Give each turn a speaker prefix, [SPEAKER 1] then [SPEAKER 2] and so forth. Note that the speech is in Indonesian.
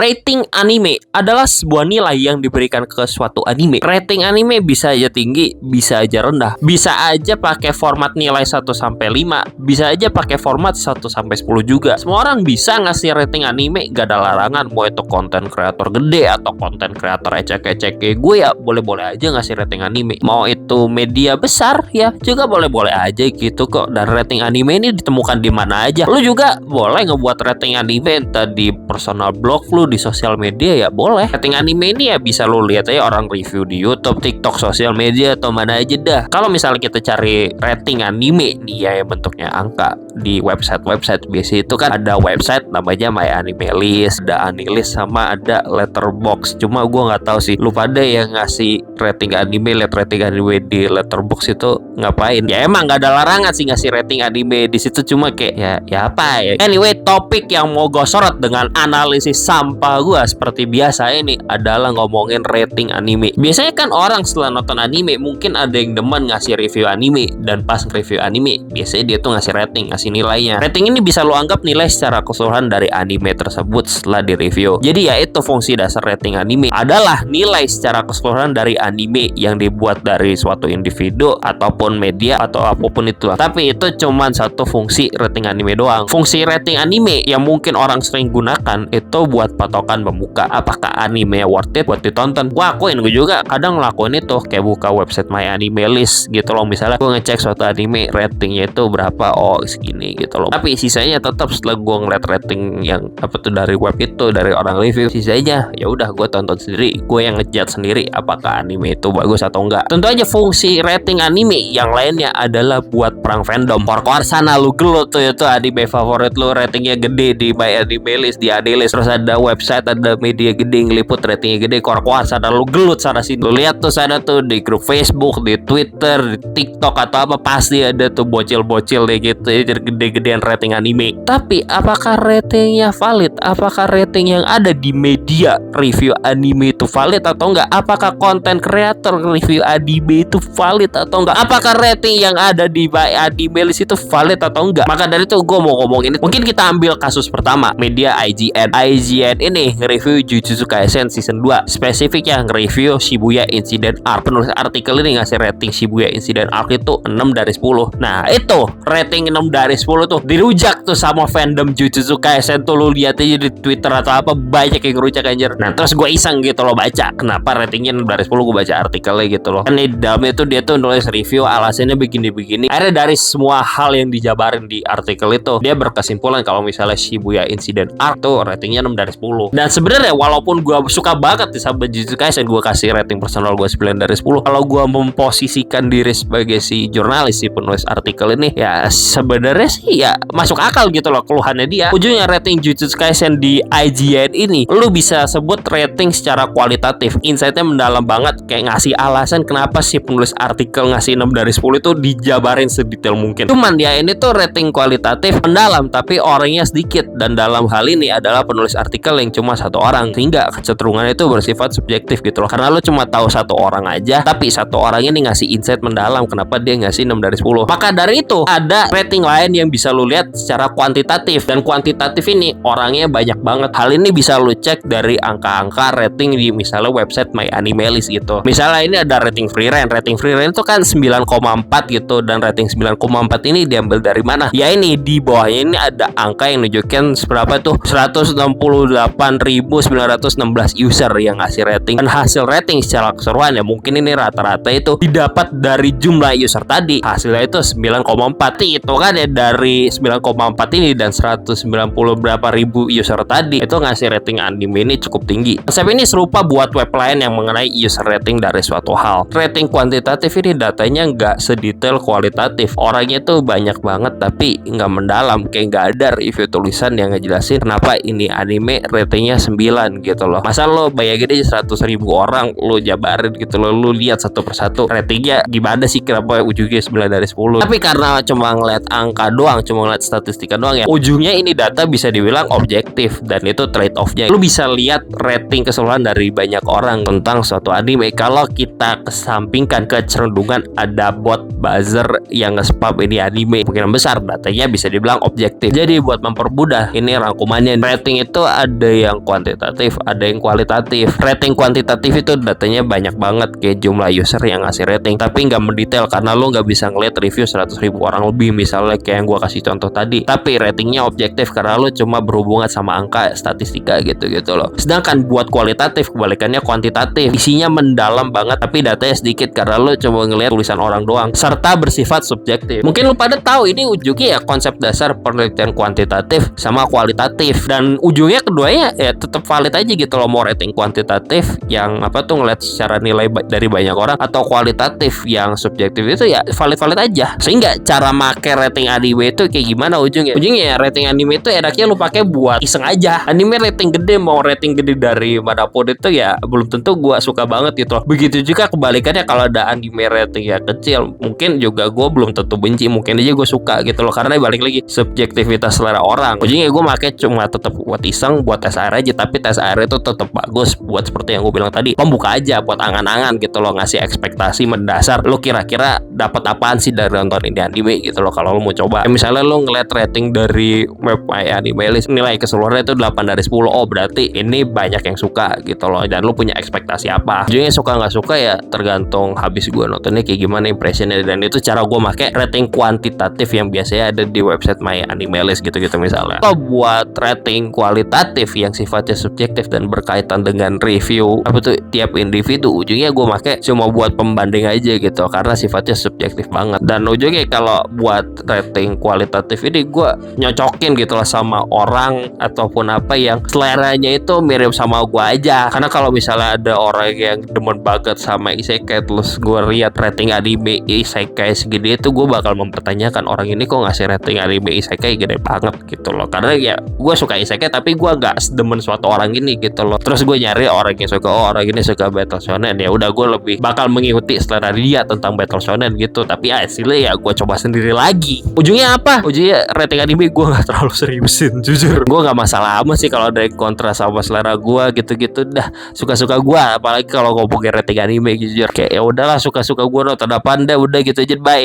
[SPEAKER 1] Rating anime adalah sebuah nilai yang diberikan ke suatu anime. Rating anime bisa aja tinggi, bisa aja rendah. Bisa aja pakai format nilai 1 sampai 5, bisa aja pakai format 1 sampai 10 juga. Semua orang bisa ngasih rating anime, gak ada larangan. Mau itu konten kreator gede atau konten kreator ecek-ecek kayak gue ya boleh-boleh aja ngasih rating anime. Mau itu media besar ya juga boleh-boleh aja gitu kok. Dan rating anime ini ditemukan di mana aja. Lu juga boleh ngebuat rating anime entah di personal blog lu, di sosial media ya boleh. Rating anime ini ya bisa lu lihat aja orang review di YouTube, TikTok, sosial media atau mana aja dah. Kalau misalnya kita cari rating anime nih ya yang bentuknya angka di website biasa itu kan ada website namanya My Anime List, ada Anilist sama ada Letterboxd. Cuma gue nggak tahu sih lu pada yang ngasih rating anime, lihat rating anime di Letterboxd itu ngapain? Ya emang nggak ada larangan sih ngasih rating anime di situ, cuma kayak ya apa ya. Anyway, topik yang mau gue sorot dengan analisis sampah gue seperti biasa ini adalah ngomongin rating anime. Biasanya kan orang setelah nonton anime mungkin ada yang demen ngasih review anime, dan pas review anime biasanya dia tuh ngasih rating, ngasih nilainya. Rating ini bisa lo anggap nilai secara keseluruhan dari anime tersebut setelah direview. Jadi ya itu fungsi dasar rating anime adalah nilai secara keseluruhan dari anime yang dibuat dari suatu individu ataupun media atau apapun itu. Tapi itu cuman satu fungsi rating anime doang. Fungsi rating anime yang mungkin orang sering gunakan itu buat patokan pembuka apakah anime worth it buat ditonton. Gua akuin gue juga kadang ngelakuin itu, kayak buka website My Anime List gitu loh. Misalnya gue ngecek suatu anime ratingnya itu berapa, oh segini gitu loh. Tapi sisanya tetap setelah gue ngeliat rating yang apa tuh dari web itu, dari orang review, sisanya ya udah gue tonton sendiri, gue yang ngejudge sendiri apakah anime itu bagus atau enggak. Tentu aja fungsi rating anime yang lainnya adalah buat perang fandom. Porkoar sana lu gelut tuh itu anime favorit lu ratingnya gede di My Anime List, di Anilist, terus ada website, ada media gede ngeliput ratingnya gede, korkoar sana lu gelut sana sini. Lu lihat tuh sana tuh di grup Facebook, di Twitter, di TikTok atau apa pasti ada tuh bocil-bocil deh gitu ya, gede-gedean rating anime. Tapi apakah ratingnya valid? Apakah rating yang ada di media review anime itu valid atau enggak? Apakah konten kreator review anime itu valid atau enggak? Apakah rating yang ada di My Anime List itu valid atau enggak? Maka dari itu gue mau ngomongin ini. Mungkin kita ambil kasus pertama, media IGN. IGN ini nge-review Jujutsu Kaisen season 2. Spesifik yang nge-review Shibuya Incident Arc. Penulis artikel ini ngasih rating Shibuya Incident Arc itu 6 dari 10. Nah, itu rating 6 dari 10 tuh dirujak tuh sama fandom Jujutsu Kaisen tuh. Lu lihat aja di Twitter atau apa banyak yang ngerujak anjir. Nah, terus gue iseng gitu loh baca kenapa ratingnya 6 dari 10. Gue baca artikelnya gitu loh. Kan di dalamnya tuh dia tuh nulis review alasannya begini-begini. Akhirnya dari semua hal yang dijabarin di artikel itu, dia berkesimpulan kalau misalnya Shibuya Incident Arc tuh ratingnya 6 dari 10. Dan sebenarnya walaupun gue suka banget nih sama Jujutsu Kaisen, gue kasih rating personal gue 9 dari 10. Kalau gue memposisikan diri sebagai si jurnalis, si penulis artikel ini, ya sebenarnya sih ya masuk akal gitu loh keluhannya dia. Ujungnya rating Jujutsu Kaisen di IGN ini lu bisa sebut rating secara kualitatif. Insightnya mendalam banget, kayak ngasih alasan kenapa si penulis artikel ngasih 6 dari 10 itu dijabarin sedetail mungkin. Cuman ya ini tuh rating kualitatif mendalam tapi orangnya sedikit, dan dalam hal ini adalah penulis artikel yang cuma satu orang, sehingga kecenderungan itu bersifat subjektif gitu loh. Karena lu cuma tahu satu orang aja, tapi satu orang ini ngasih insight mendalam kenapa dia ngasih 6 dari 10. Maka dari itu ada rating lain yang bisa lu lihat secara kuantitatif, dan kuantitatif ini orangnya banyak banget. Hal ini bisa lu cek dari angka-angka rating di misalnya website My Anime List gitu. Misalnya ini ada rating free rent. Rating free rent itu kan 9,4 gitu, dan rating 9,4 ini diambil dari mana? Ya ini di bawahnya ini ada angka yang nunjukin seberapa tuh 168.916 user yang ngasih rating. Dan hasil rating secara keseluruhan ya mungkin ini rata-rata itu didapat dari jumlah user tadi. Hasilnya itu 9,4. Itu kan ya dari 9,4 ini dan 190 berapa ribu user tadi itu ngasih rating anime ini cukup tinggi. Konsep ini serupa buat web lain yang mengenai user rating dari suatu hal. Rating kuantitatif ini datanya nggak sedetail kualitatif. Orangnya tuh banyak banget tapi nggak mendalam, kayak nggak ada review tulisan yang ngejelasin kenapa ini anime ratingnya 9 gitu loh. Masa lo bayangin aja 100.000 orang lo jabarin gitu loh, lo lihat satu persatu ratingnya gimana sih, kenapa ujungnya 9 dari 10. Tapi karena cuma ngeliat angka doang, cuma ngeliat statistika doang ya, ujungnya ini data bisa dibilang objektif, dan itu trade off-nya. Lo bisa lihat rating keseluruhan dari banyak orang tentang suatu anime. Kalau kita kesampingkan kecenderungan ada bot buzzer yang nge-spam ini anime, kemungkinan besar datanya bisa dibilang objektif. Jadi buat mempermudah ini rangkumannya, rating itu ada yang kuantitatif, ada yang kualitatif. Rating kuantitatif itu datanya banyak banget, kayak jumlah user yang ngasih rating, tapi nggak mendetail karena lo nggak bisa ngeliat review 100.000 orang lebih misalnya kayak yang gue kasih contoh tadi. Tapi ratingnya objektif karena lo cuma berhubungan sama angka, statistika gitu-gitu loh. Sedangkan buat kualitatif kebalikannya kuantitatif, isinya mendalam banget tapi datanya sedikit karena lo cuma ngeliat tulisan orang doang, serta bersifat subjektif. Mungkin lo pada tahu ini ujungnya ya konsep dasar penelitian kuantitatif sama kualitatif, dan ujungnya keduanya ya tetap valid aja gitu loh. Mau rating kuantitatif yang apa tuh ngeliat secara nilai dari banyak orang, atau kualitatif yang subjektif, itu ya valid-valid aja. Sehingga cara make rating anime itu kayak gimana ujungnya ya rating anime itu enaknya lu pakai buat iseng aja. Anime rating gede mau rating gede dari manapun itu ya belum tentu gua suka banget gitu loh. Begitu juga kebalikannya kalau ada anime rating yang kecil, mungkin juga gua belum tentu benci, mungkin aja gue suka gitu loh, karena balik lagi subjektivitas selera orang. Ujungnya gue make cuma tetap buat iseng, buat tes air aja, tapi tes air itu tetap bagus buat seperti yang gue bilang tadi, pembuka aja buat angan-angan gitu loh, ngasih ekspektasi mendasar lo kira-kira dapat apaan sih dari nonton ini anime gitu loh kalau lo mau coba. Misalnya lo ngeliat rating dari web MyAnimeList nilai keseluruhan itu 8 dari 10, oh berarti ini banyak yang suka gitu loh, dan lo punya ekspektasi apa. Ujungnya suka nggak suka ya tergantung habis gue nontonnya kayak gimana impressionnya, dan itu cara gue make rating kuantitatif yang biasanya ada di website MyAnimeList gitu-gitu misalnya. Kalau buat rating kualitatif yang sifatnya subjektif dan berkaitan dengan review apa tuh tiap individu, ujungnya gue make cuma buat pembanding aja gitu karena sifatnya subjektif banget. Dan ujungnya kalau buat rating kualitatif ini gue nyocokin gitu lah sama orang ataupun apa yang seleranya itu mirip sama gue aja. Karena kalau misalnya ada orang yang demen banget sama isekai terus gue lihat rating anime isekai segini, itu gue bakal mempertanyakan orang ini kok ngasih rating anime isekai gede banget gitu loh. Karena ya gue suka isekai tapi gue gak sedemen suatu orang ini gitu loh. Terus gue nyari orang yang suka, oh orang ini suka battle shonen, ya udah gue lebih bakal mengikuti selera dia tentang battle shonen gitu. Tapi hasilnya ya gue coba sendiri lagi. Ujungnya apa? Ujungnya rating anime gue gak terlalu seriusin, jujur. Gue gak masalah amat sih kalau ada yang kontra sama selera gue gitu-gitu, dah suka-suka gue. Apalagi kalau ngomongin rating anime, jujur kayak ya udahlah suka-suka gue nonton apaan dah, udah gitu aja, bye.